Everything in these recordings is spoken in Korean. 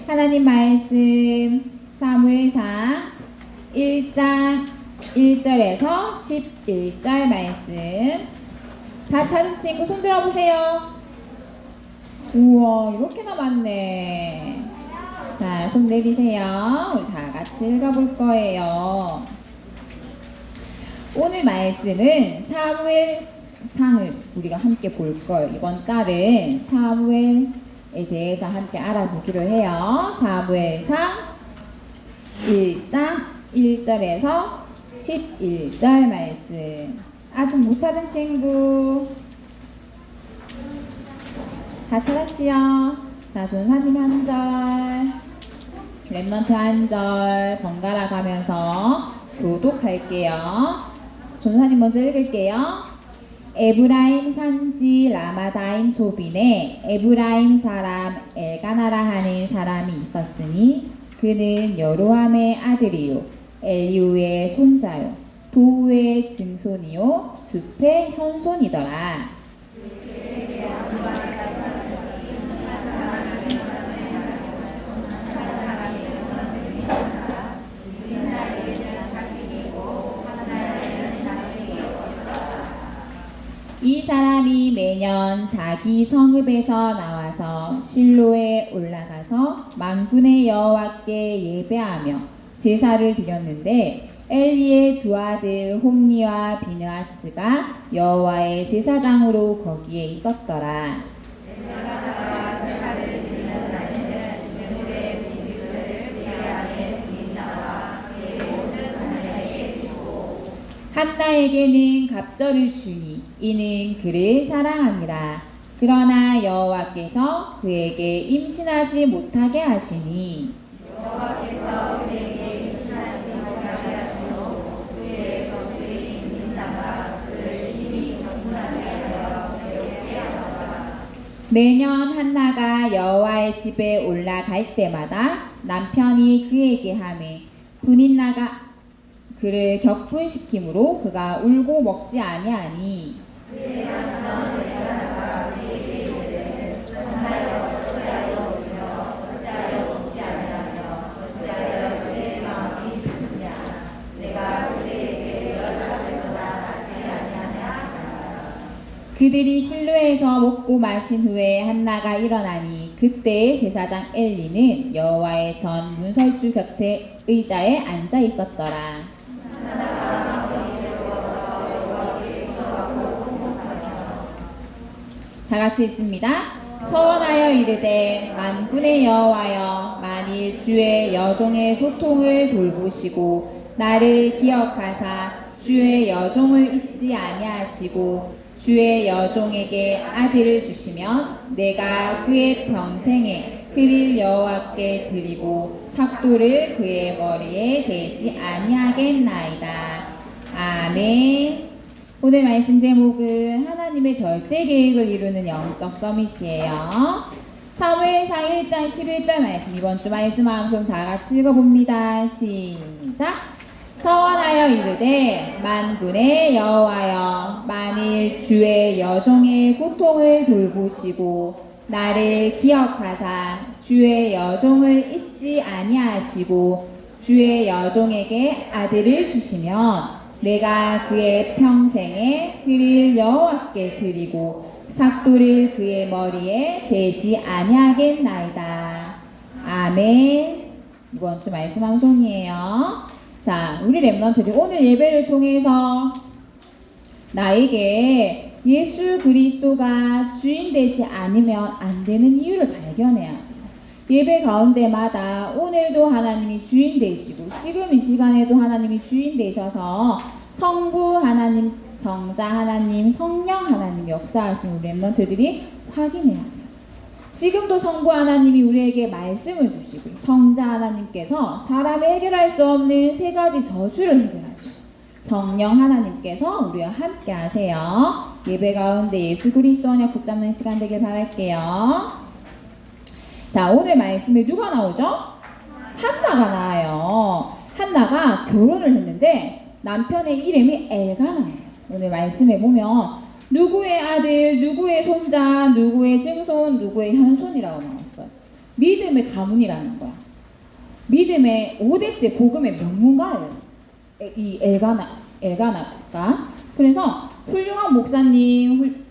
하나님 말씀 사무엘상 1장 1절에서 11절 말씀. 다 찾은 친구 손 들어보세요. 우와, 이렇게나 많네. 자, 손 내리세요. 우리 다 같이 읽어볼 거예요. 오늘 말씀은 사무엘상을 우리가 함께 볼 거예요. 이번 달은 사무엘에 대해서 함께 알아보기로 해요. 사무엘상 1장 1절에서 11절 말씀. 아직 못 찾은 친구 다 찾았지요? 자, 전사님 한 절, 랩넌트 한 절 번갈아 가면서 교독할게요. 전사님 먼저 읽을게요. 에브라임 산지 라마다임 소빈에 에브라임 사람 엘가나라 하는 사람이 있었으니 그는 여로함의 아들이요 엘리우의 손자요 도우의 증손이요 숲의 현손이더라. 이 사람이 매년 자기 성읍에서 나와서 실로에 올라가서 만군의 여호와께 예배하며 제사를 드렸는데 엘리의 두 아들 홈니와 비느하스가 여호와의 제사장으로 거기에 있었더라. 한나에게는 갑절을 주니 이는 그를 사랑합니다. 그러나 여호와께서 그에게 임신하지 못하게 하시니 여호와께서 그에게 임신하지 못하게 하시고 그의 젖을 임신자가 그를 심히 경건하게 하여 괴롭게 하더라. 매년 한나가 여호와의 집에 올라갈 때마다 남편이 그에게 하매 분인나가 그를 격분시키므로 그가 울고 먹지 아니하니 그들이 실로에서 먹고 마신 후에 한나가 일어나니 그때 제사장 엘리는 여호와의 전 문설주 곁에 의자에 앉아 있었더라. 다 같이 읽습니다. 서원하여 이르되 만군의 여호와여 만일 주의 여종의 고통을 돌보시고 나를 기억하사 주의 여종을 잊지 아니하시고 주의 여종에게 아들을 주시면 내가 그의 평생에 그를 여호와께 드리고 삭도를 그의 머리에 대지 아니하겠나이다. 아멘. 오늘 말씀 제목은 하나님의 절대 계획을 이루는 영적 서밋이에요. 사무엘상 1장 11절 말씀, 이번 주 말씀 함송 다 같이 읽어봅니다. 시작. 서원하여 이르되 만군의 여호와여 만일 주의 여종의 고통을 돌보시고 나를 기억하사 주의 여종을 잊지 아니하시고 주의 여종에게 아들을 주시면 내가 그의 평생에 그를 여호와께 드리고 삭도를 그의 머리에 대지 아니하겠나이다. 아멘. 이번 주 말씀 함송이에요. 자, 우리 랩런트들이 오늘 예배를 통해서 나에게 예수 그리스도가 주인 되지 않으면 안 되는 이유를 발견해야 돼요. 예배 가운데마다 오늘도 하나님이 주인 되시고 지금 이 시간에도 하나님이 주인 되셔서 성부 하나님, 성자 하나님, 성령 하나님 역사하신 우리 랩런트들이 확인해야 돼요. 지금도 성부 하나님이 우리에게 말씀을 주시고 성자 하나님께서 사람이 해결할 수 없는 세 가지 저주를 해결하시고 성령 하나님께서 우리와 함께 하세요. 예배 가운데 예수 그리스도 언약 붙잡는 시간 되길 바랄게요. 자, 오늘 말씀에 누가 나오죠? 한나가 나와요. 한나가 결혼을 했는데 남편의 이름이 엘가나예요. 오늘 말씀에 보면 누구의 아들, 누구의 손자, 누구의 증손, 누구의 현손이라고 나왔어요. 믿음의 가문이라는 거야. 믿음의 5대째 복음의 명문가예요. 이 엘가나가. 그래서 훌륭한 목사님의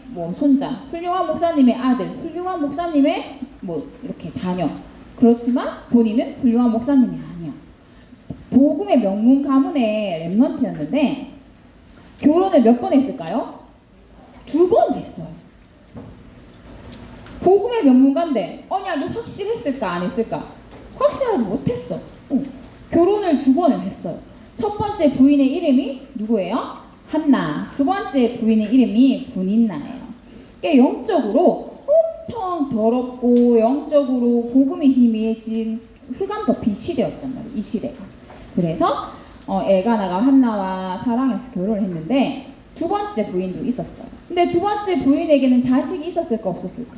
뭐 손자, 훌륭한 목사님의 아들, 훌륭한 목사님의 뭐 이렇게 자녀. 그렇지만 본인은 훌륭한 목사님이 아니야. 복음의 명문 가문의 렘넌트였는데 결혼을 몇 번 했을까요? 2번 했어요. 복음의 명문가인데 언약이 확실했을까 안 했을까? 확실하지 못했어. 결혼을 2번을 했어요. 첫 번째 부인의 이름이 누구예요? 한나. 두 번째 부인의 이름이 분인나예요. 영적으로 엄청 더럽고 영적으로 복음이 희미해진 흑암 덮인 시대였단 말이에요. 이 시대가. 그래서 엘가나가 한나와 사랑해서 결혼을 했는데 두 번째 부인도 있었어요. 근데 두 번째 부인에게는 자식이 있었을까 없었을까?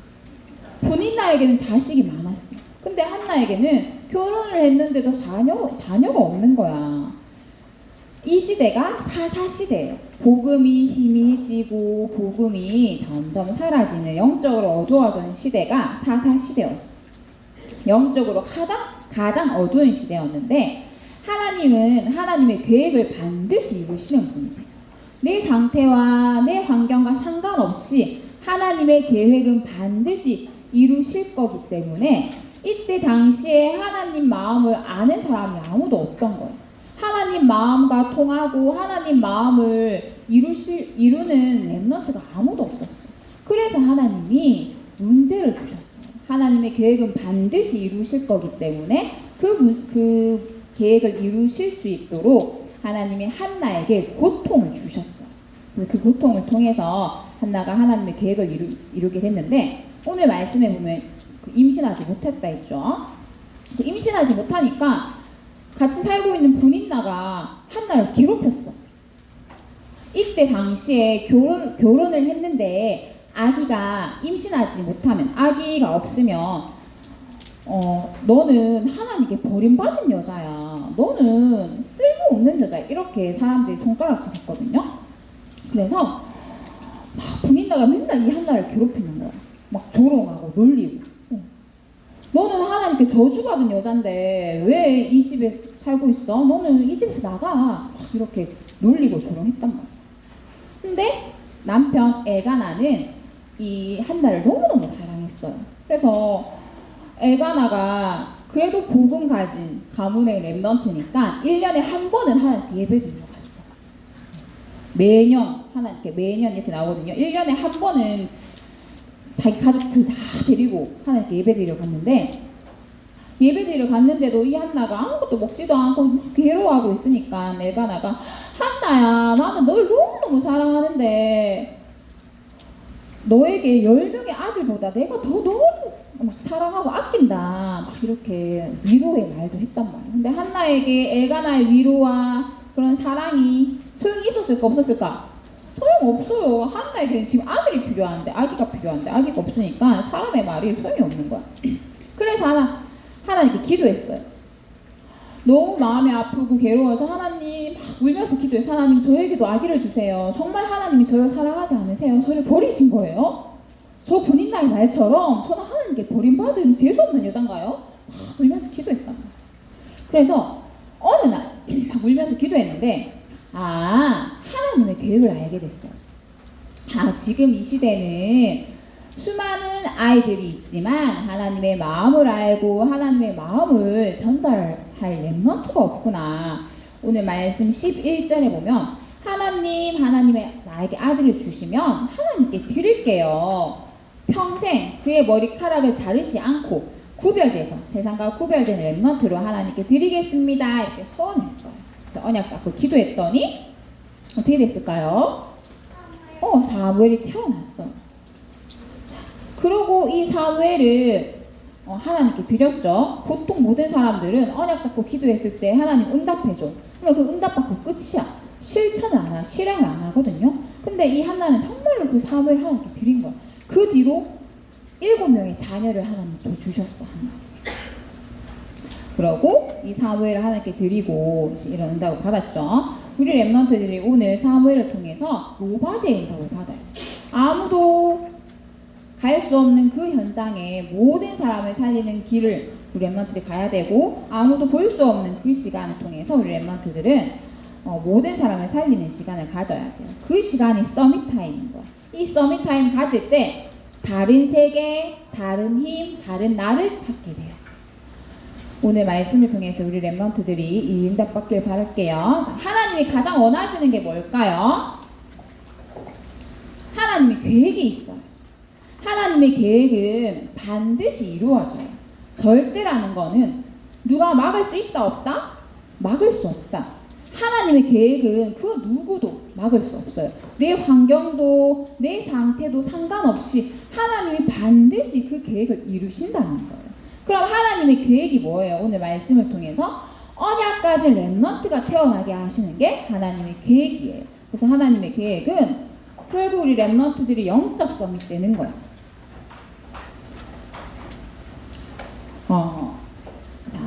분인나에게는 자식이 많았어요. 근데 한나에게는 결혼을 했는데도 자녀가 없는 거야. 이 시대가 사사시대예요. 복음이 희미해지고 복음이 점점 사라지는 영적으로 어두워지는 시대가 사사시대였어요. 영적으로 가장 어두운 시대였는데 하나님은 하나님의 계획을 반드시 이루시는 분이세요. 내 상태와 내 환경과 상관없이 하나님의 계획은 반드시 이루실 거기 때문에 이때 당시에 하나님 마음을 아는 사람이 아무도 없던 거예요. 하나님 마음과 통하고 하나님 마음을 이루는 렘넌트가 아무도 없었어요. 그래서 하나님이 문제를 주셨어요. 하나님의 계획은 반드시 이루실 거기 때문에 그 계획을 이루실 수 있도록 하나님이 한나에게 고통을 주셨어요. 그래서 그 고통을 통해서 한나가 하나님의 계획을 이루게 됐는데 오늘 말씀에 보면 임신하지 못했다 했죠. 임신하지 못하니까 같이 살고 있는 분인나가 한나를 괴롭혔어. 이때 당시에 결혼을 했는데 아기가 임신하지 못하면 아기가 없으면 너는 하나님께 버림받은 여자야. 너는 쓸모없는 여자야. 이렇게 사람들이 손가락질 했거든요. 그래서 막 분인나가 맨날 이 한나를 괴롭히는 거야. 막 조롱하고 놀리고. 너는 하나님께 저주받은 여잔데 왜 이 집에 살고 있어? 너는 이 집에서 나가. 막 이렇게 놀리고 조롱했단 말이야. 근데 남편 엘가나는 이 한나를 너무너무 사랑했어요. 그래서 엘가나가 그래도 복음 가진 가문의 렘넌트니까 1년에 한 번은 하나님께 예배드리러 갔어요. 매년 하나님께 매년 이렇게 나오거든요. 1년에 한 번은 자기 가족들 다 데리고 하나님께 예배드리러 갔는데 예배드리러 갔는데도 이 한나가 아무것도 먹지도 않고 막 괴로워하고 있으니까 엘가나가 한나야 나는 널 너무너무 사랑하는데 너에게 10명의 아들보다 내가 더 너를 막 사랑하고 아낀다 막 이렇게 위로의 말도 했단 말이야. 근데 한나에게 엘가나의 위로와 그런 사랑이 소용이 있었을까 없었을까? 소용없어요. 한나에게는 지금 아들이 필요한데 아기가 필요한데 아기가 없으니까 사람의 말이 소용이 없는 거야. 그래서 하나님께 기도했어요. 너무 마음이 아프고 괴로워서 하나님 막 울면서 기도해서 하나님 저에게도 아기를 주세요. 정말 하나님이 저를 사랑하지 않으세요? 저를 버리신 거예요? 저 분인나의 말처럼 저는 하나님께 버림받은 재수없는 여잔가요? 막 울면서 기도했단 말이에요. 그래서 어느 날 막 울면서 기도했는데 하나님의 계획을 알게 됐어요. 지금 이 시대는 수많은 아이들이 있지만 하나님의 마음을 알고 하나님의 마음을 전달할 렘넌트가 없구나. 오늘 말씀 11절에 보면 하나님의 나에게 아들을 주시면 하나님께 드릴게요. 평생 그의 머리카락을 자르지 않고 구별돼서 세상과 구별된 렘넌트로 하나님께 드리겠습니다. 이렇게 서원했어요. 언약 잡고 기도했더니 어떻게 됐을까요? 사무엘이 태어났어요. 자, 그러고 이 사무엘을 하나님께 드렸죠. 보통 모든 사람들은 언약 잡고 기도했을 때 하나님 응답해줘. 그러면 그 응답받고 끝이야. 실천을 안 하고 실행을 안 하거든요. 근데 이 한나는 정말로 그 사무엘을 하나님께 드린 거야. 그 뒤로 7명의 자녀를 하나님 또 주셨어. 그러고 이 사무엘을 하나님께 드리고 이런 응답을 받았죠. 우리 렘넌트들이 오늘 사무엘을 통해서 로바드의 응답을 받아요. 아무도 갈 수 없는 그 현장에 모든 사람을 살리는 길을 우리 랩런트들이 가야 되고, 아무도 볼 수 없는 그 시간을 통해서 우리 랩런트들은 모든 사람을 살리는 시간을 가져야 돼요. 그 시간이 서밋타임인 거예요. 이 서밋타임 가질 때 다른 세계, 다른 힘, 다른 나를 찾게 돼요. 오늘 말씀을 통해서 우리 랩런트들이 이 응답 받길 바랄게요. 자, 하나님이 가장 원하시는 게 뭘까요? 하나님의 계획이 있어요. 하나님의 계획은 반드시 이루어져요. 절대라는 거는 누가 막을 수 있다 없다? 막을 수 없다. 하나님의 계획은 그 누구도 막을 수 없어요. 내 환경도 내 상태도 상관없이 하나님이 반드시 그 계획을 이루신다는 거예요. 그럼 하나님의 계획이 뭐예요? 오늘 말씀을 통해서 언약까지 렘넌트가 태어나게 하시는 게 하나님의 계획이에요. 그래서 하나님의 계획은 결국 우리 렘넌트들이 영적 서밋 되는 거예요. 자,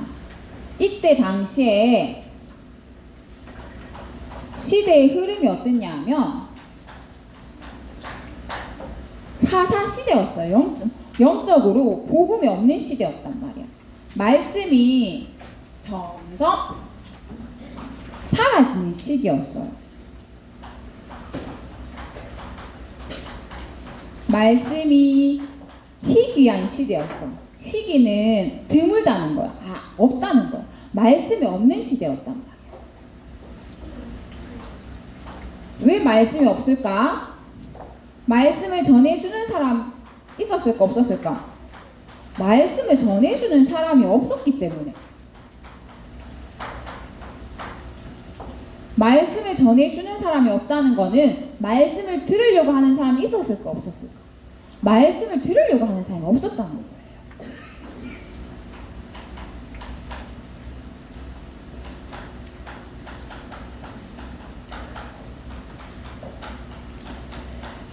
이때 당시에 시대의 흐름이 어땠냐면 사사 시대였어요. 영적으로 복음이 없는 시대였단 말이야. 말씀이 점점 사라지는 시기였어요. 말씀이 희귀한 시대였어. 희귀는 드물다는 거야. 없다는 거야. 말씀이 없는 시대였단 말이야. 왜 말씀이 없을까? 말씀을 전해주는 사람 있었을까 없었을까? 말씀을 전해주는 사람이 없었기 때문에. 말씀을 전해주는 사람이 없다는 거는 말씀을 들으려고 하는 사람이 있었을까 없었을까? 말씀을 들으려고 하는 사람이 없었다는 거예요.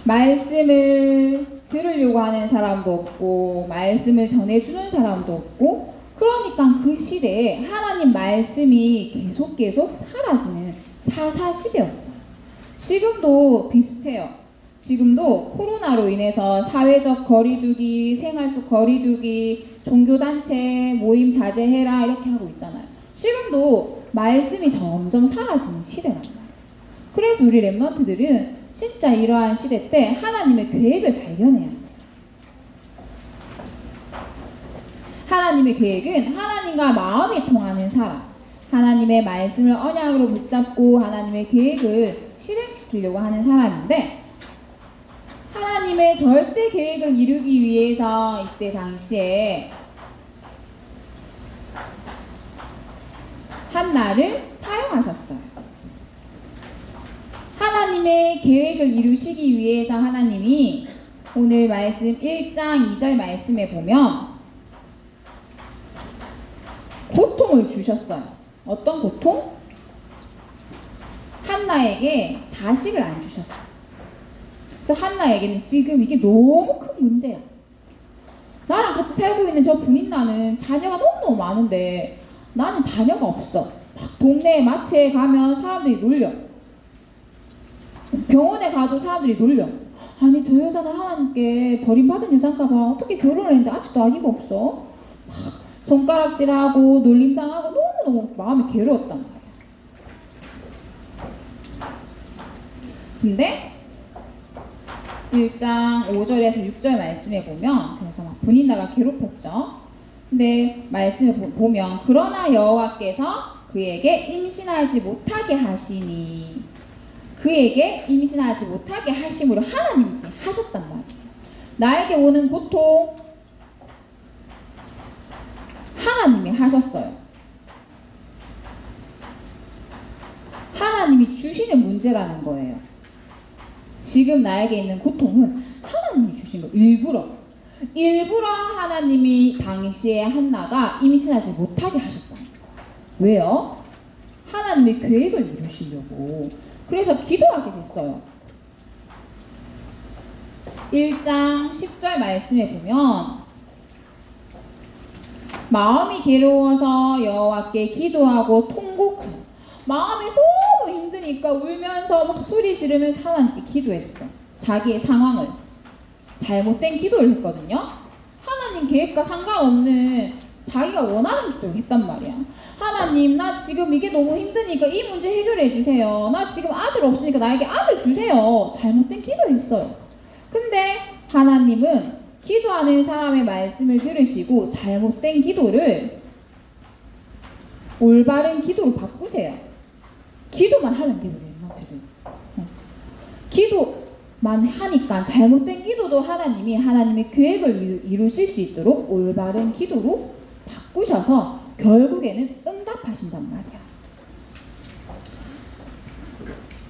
말씀을 들으려고 하는 사람도 없고 말씀을 전해주는 사람도 없고, 그러니까 그 시대에 하나님 말씀이 계속 사라지는 사사 시대였어요. 지금도 비슷해요. 지금도 코로나로 인해서 사회적 거리두기, 생활 속 거리두기, 종교단체 모임 자제해라 이렇게 하고 있잖아요. 지금도 말씀이 점점 사라지는 시대란 말이에요. 그래서 우리 랩런트들은 진짜 이러한 시대 때 하나님의 계획을 발견해야 해요. 하나님의 계획은 하나님과 마음이 통하는 사람, 하나님의 말씀을 언약으로 붙잡고 하나님의 계획을 실행시키려고 하는 사람인데, 하나님의 절대 계획을 이루기 위해서 이때 당시에 한나를 사용하셨어요. 하나님의 계획을 이루시기 위해서 하나님이 오늘 말씀 1장 2절 말씀에 보면 고통을 주셨어요. 어떤 고통? 한나에게 자식을 안 주셨어요. 그래서 한나에게는 지금 이게 너무 큰 문제야. 나랑 같이 살고 있는 저 분인나는 자녀가 너무너무 많은데 나는 자녀가 없어. 막 동네 마트에 가면 사람들이 놀려. 병원에 가도 사람들이 놀려. 아니 저 여자는 하나님께 버림받은 여잔가 봐. 어떻게 결혼을 했는데 아직도 아기가 없어? 막 손가락질하고 놀림당하고 너무너무 마음이 괴로웠단 말이야. 근데 1장 5절에서 6절 말씀에 보면, 그래서 막 분인나가 괴롭혔죠. 근데 말씀을 보면 그러나 여호와께서 그에게 임신하지 못하게 하시니, 그에게 임신하지 못하게 하심으로 하나님께 하셨단 말이에요. 나에게 오는 고통 하나님이 하셨어요. 하나님이 주시는 문제라는 거예요. 지금 나에게 있는 고통은 하나님이 주신 거. 일부러 하나님이 당시에 한나가 임신하지 못하게 하셨다는 거예요. 왜요? 하나님의 계획을 이루시려고. 그래서 기도하게 됐어요. 1장 10절 말씀에 보면 마음이 괴로워서 여호와께 기도하고 통곡하여, 마음이 너무 힘드니까 울면서 막 소리 지르면서 하나님께 기도했어. 자기의 상황을. 잘못된 기도를 했거든요. 하나님 계획과 상관없는 자기가 원하는 기도를 했단 말이야. 하나님, 나 지금 이게 너무 힘드니까 이 문제 해결해 주세요. 나 지금 아들 없으니까 나에게 아들 주세요. 잘못된 기도했어요. 근데 하나님은 기도하는 사람의 말씀을 들으시고 잘못된 기도를 올바른 기도로 바꾸세요. 기도만 하면 돼요. 기도만 하니까 잘못된 기도도 하나님이 하나님의 계획을 이루실 수 있도록 올바른 기도로 바꾸셔서 결국에는 응답하신단 말이야.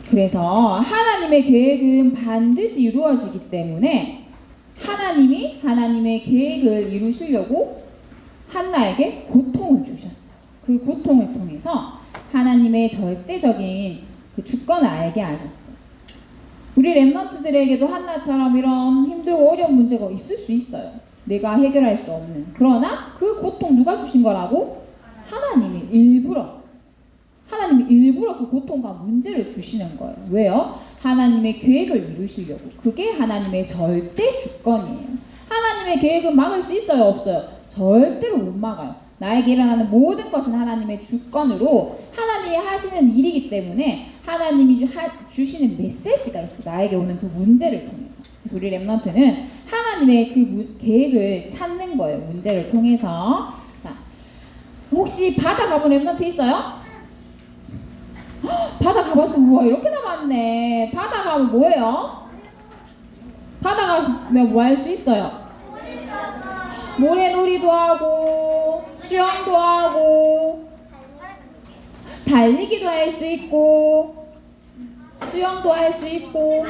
그래서 하나님의 계획은 반드시 이루어지기 때문에 하나님이 하나님의 계획을 이루시려고 한나에게 고통을 주셨어요. 그 고통을 통해서 하나님의 절대적인 그 주권을 알게 하셨어요. 우리 렘넌트들에게도 한나처럼 이런 힘들고 어려운 문제가 있을 수 있어요. 내가 해결할 수 없는. 그러나 그 고통 누가 주신 거라고? 하나님이 일부러 그 고통과 문제를 주시는 거예요. 왜요? 하나님의 계획을 이루시려고. 그게 하나님의 절대 주권이에요. 하나님의 계획은 막을 수 있어요? 없어요? 절대로 못 막아요. 나에게 일어나는 모든 것은 하나님의 주권으로 하나님이 하시는 일이기 때문에 하나님이 주시는 메시지가 있어. 나에게 오는 그 문제를 통해서. 그래서 우리 렘넌트는 하나님의 그 계획을 찾는 거예요. 문제를 통해서. 자, 혹시 바다 가본 렘넌트 있어요? 바다 가봤어. 우와, 이렇게나 많네. 바다 가면 뭐예요? 바다 가면 뭐 할 수 있어요? 모래놀이도 하고 수영도 하고 달리기도 할 수 있고 수영도 할 수 있고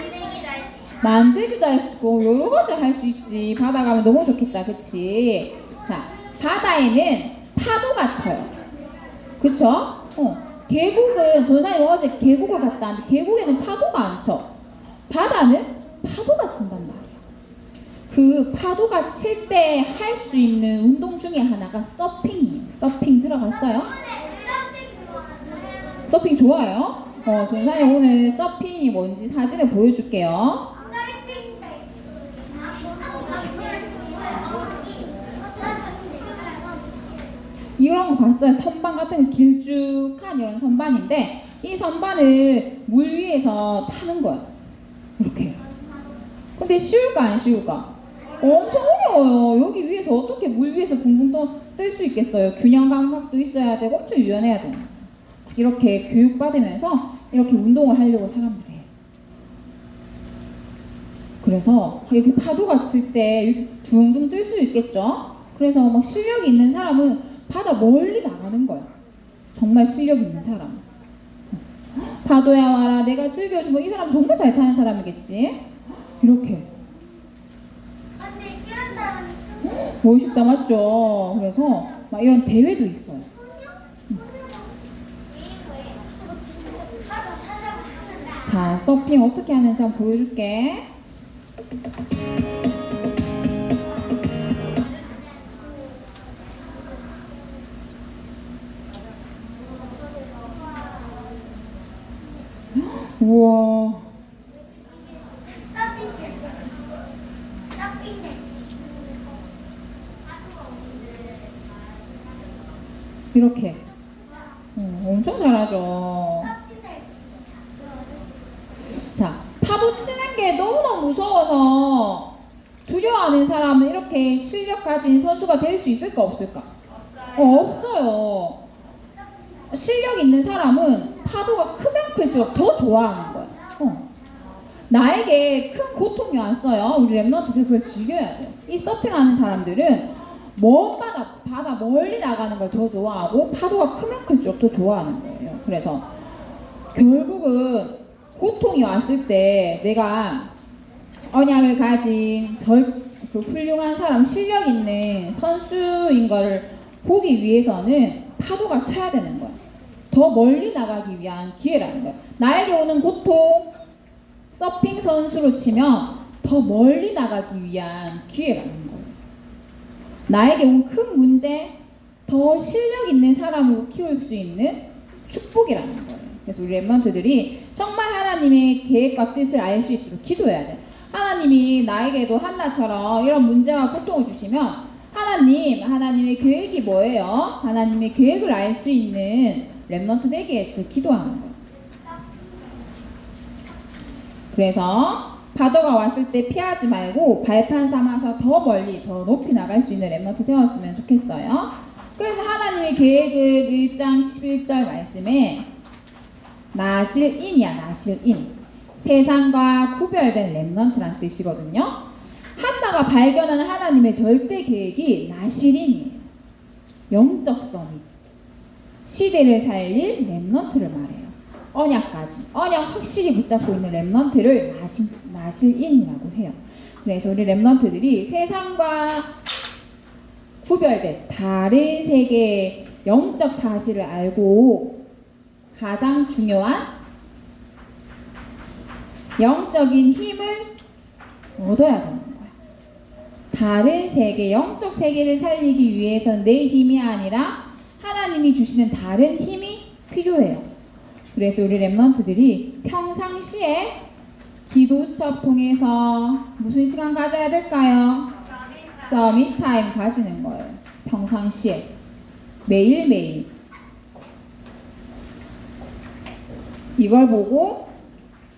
만들기도 할 수 있고 여러 가지 할 수 있지. 바다 가면 너무 좋겠다. 그치? 자, 바다에는 파도가 쳐요. 그쵸? 계곡은 전사님 어제 계곡을 갔다 왔는데 계곡에는 파도가 안 쳐. 바다는 파도가 친단 말이야. 그 파도가 칠 때 할 수 있는 운동 중에 하나가 서핑이에요. 서핑 들어갔어요? 서핑 좋아요? 전사님 오늘 서핑이 뭔지 사진을 보여줄게요. 이런 거 봤어요. 선반 같은 길쭉한 이런 선반인데 이 선반을 물 위에서 타는 거야. 이렇게. 근데 쉬울까 안 쉬울까? 엄청 어려워요. 여기 위에서 어떻게 물 위에서 붕붕 뜰 수 있겠어요? 균형 감각도 있어야 되고 엄청 유연해야 돼요. 이렇게 교육받으면서 이렇게 운동을 하려고 사람들이 해요. 그래서 이렇게 파도가 칠 때 둥둥 뜰 수 있겠죠? 그래서 막 실력이 있는 사람은 바다 멀리 나가는 거야. 정말 실력 있는 사람. 파도야 와라 내가 즐겨주면 이 사람 정말 잘 타는 사람이겠지? 이렇게. 멋있다 맞죠? 그래서 막 이런 대회도 있어요. 자, 서핑 어떻게 하는지 한번 보여줄게. 우와. 이렇게. 엄청 잘하죠. 자, 파도 치는 게 너무너무 무서워서 두려워하는 사람은 이렇게 실력 가진 선수가 될 수 있을까 없을까? 없어요. 실력 있는 사람은 파도가 크면 클수록 더 좋아하는 거야. 나에게 큰 고통이 왔어요. 우리 렘넌트들 그걸 즐겨야 돼요. 이 서핑하는 사람들은 먼 바다 멀리 나가는 걸 더 좋아하고 파도가 크면 클수록 더 좋아하는 거예요. 그래서 결국은 고통이 왔을 때 내가 언약을 가진 그 훌륭한 사람, 실력 있는 선수인 거를 보기 위해서는 파도가 쳐야 되는 거야. 더 멀리 나가기 위한 기회라는 거야. 나에게 오는 고통, 서핑 선수로 치면 더 멀리 나가기 위한 기회라는 거예요. 나에게 온 큰 문제, 더 실력 있는 사람으로 키울 수 있는 축복이라는 거예요. 그래서 우리 렘넌트들이 정말 하나님의 계획과 뜻을 알 수 있도록 기도해야 돼. 하나님이 나에게도 한나처럼 이런 문제와 고통을 주시면 하나님의 계획이 뭐예요? 하나님의 계획을 알 수 있는 렘넌트 되게 위해서 기도하는 거예요. 그래서 파도가 왔을 때 피하지 말고 발판 삼아서 더 멀리 더 높이 나갈 수 있는 렘넌트 되었으면 좋겠어요. 그래서 하나님의 계획을 1장 11절 말씀에 나실인이야. 나실인, 세상과 구별된 렘넌트란 뜻이거든요. 한나가 발견하는 하나님의 절대 계획이 나실인이에요. 영적 서밋, 시대를 살릴 렘넌트를 말해요. 언약까지, 언약 확실히 붙잡고 있는 렘넌트를 나실인이라고 해요. 그래서 우리 렘넌트들이 세상과 구별된 다른 세계의 영적 사실을 알고 가장 중요한 영적인 힘을 얻어야 되는 거예요. 다른 세계, 영적 세계를 살리기 위해서 내 힘이 아니라 하나님이 주시는 다른 힘이 필요해요. 그래서 우리 렘넌트들이 평상시에 기도 수업 통해서 무슨 시간 가져야 될까요? 서밋 타임 가지는 거예요. 평상시에 매일매일 이걸 보고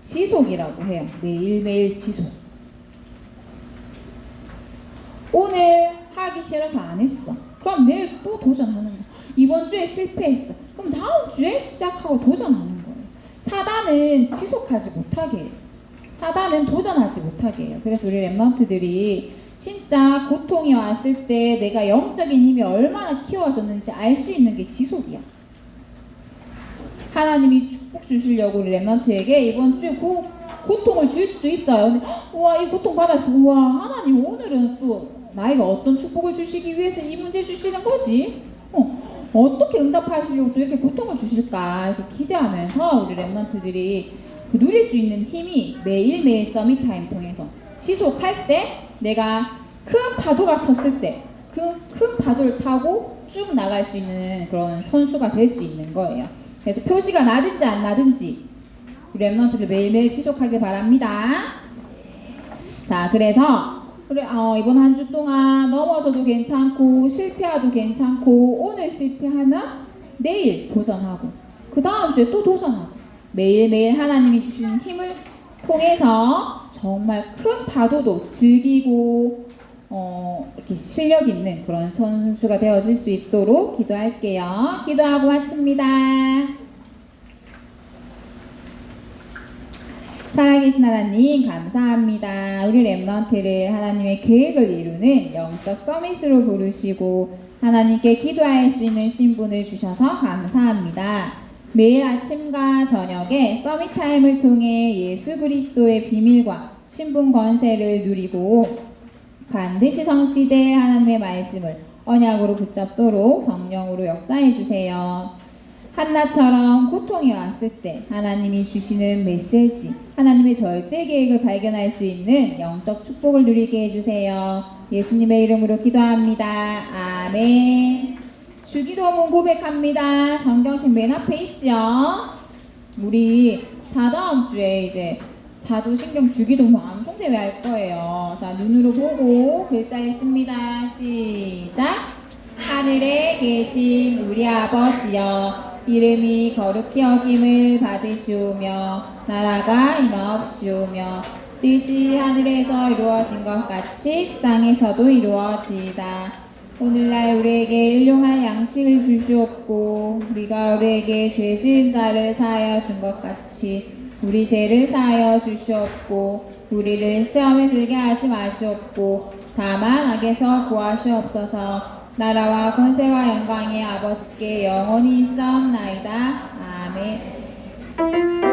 지속이라고 해요. 매일매일 지속. 오늘 하기 싫어서 안 했어. 그럼 내일 또 도전하는 거야. 이번 주에 실패했어. 그럼 다음 주에 시작하고 도전하는 거예요. 사단은 지속하지 못하게 해요. 사단은 도전하지 못하게 해요. 그래서 우리 렘넌트들이 진짜 고통이 왔을 때 내가 영적인 힘이 얼마나 키워졌는지 알 수 있는 게 지속이야. 하나님이 축복 주시려고 우리 렘넌트에게 이번 주에 고통을 줄 수도 있어요. 근데 우와, 이 고통 받았어. 우와, 하나님 오늘은 또 나에게 어떤 축복을 주시기 위해서 이 문제 주시는 거지? 어떻게 응답하시려고 또 이렇게 고통을 주실까? 이렇게 기대하면서 우리 렘넌트들이 누릴 수 있는 힘이 매일매일 서밋 타임 통해서 지속할 때 내가 큰 파도가 쳤을 때 큰 파도를 타고 쭉 나갈 수 있는 그런 선수가 될 수 있는 거예요. 그래서 표시가 나든지 안 나든지 우리 렘넌트들 매일매일 지속하길 바랍니다. 자, 그래서 이번 한 주 동안 넘어져도 괜찮고 실패해도 괜찮고 오늘 실패하면 내일 도전하고 그 다음 주에 또 도전하고 매일매일 하나님이 주시는 힘을 통해서 정말 큰 파도도 즐기고 이렇게 실력 있는 그런 선수가 되어질 수 있도록 기도할게요. 기도하고 마칩니다. 살아계신 하나님 감사합니다. 우리 렘넌트를 하나님의 계획을 이루는 영적 서밋으로 부르시고 하나님께 기도할 수 있는 신분을 주셔서 감사합니다. 매일 아침과 저녁에 서밋 타임을 통해 예수 그리스도의 비밀과 신분 권세를 누리고 반드시 성취될 하나님의 말씀을 언약으로 붙잡도록 성령으로 역사해 주세요. 한나처럼 고통이 왔을 때 하나님이 주시는 메시지, 하나님의 절대 계획을 발견할 수 있는 영적 축복을 누리게 해주세요. 예수님의 이름으로 기도합니다. 아멘. 주기도문 고백합니다. 성경책 맨 앞에 있죠? 우리 다다음 주에 이제 사도신경 주기도문 암송대회 할 거예요. 자, 눈으로 보고 글자 읽습니다. 시작. 하늘에 계신 우리 아버지여, 이름이 거룩히 여김을 받으시오며 나라가 임하옵시오며 뜻이 하늘에서 이루어진 것 같이 땅에서도 이루어지이다. 오늘날 우리에게 일용할 양식을 주시옵고 우리가 우리에게 죄 지은 자를 사하여 준 것 같이 우리 죄를 사하여 주시옵고 우리를 시험에 들게 하지 마시옵고 다만 악에서 구하시옵소서. 나라와 권세와 영광이 아버지께 영원히 있사옵나이다. 아멘.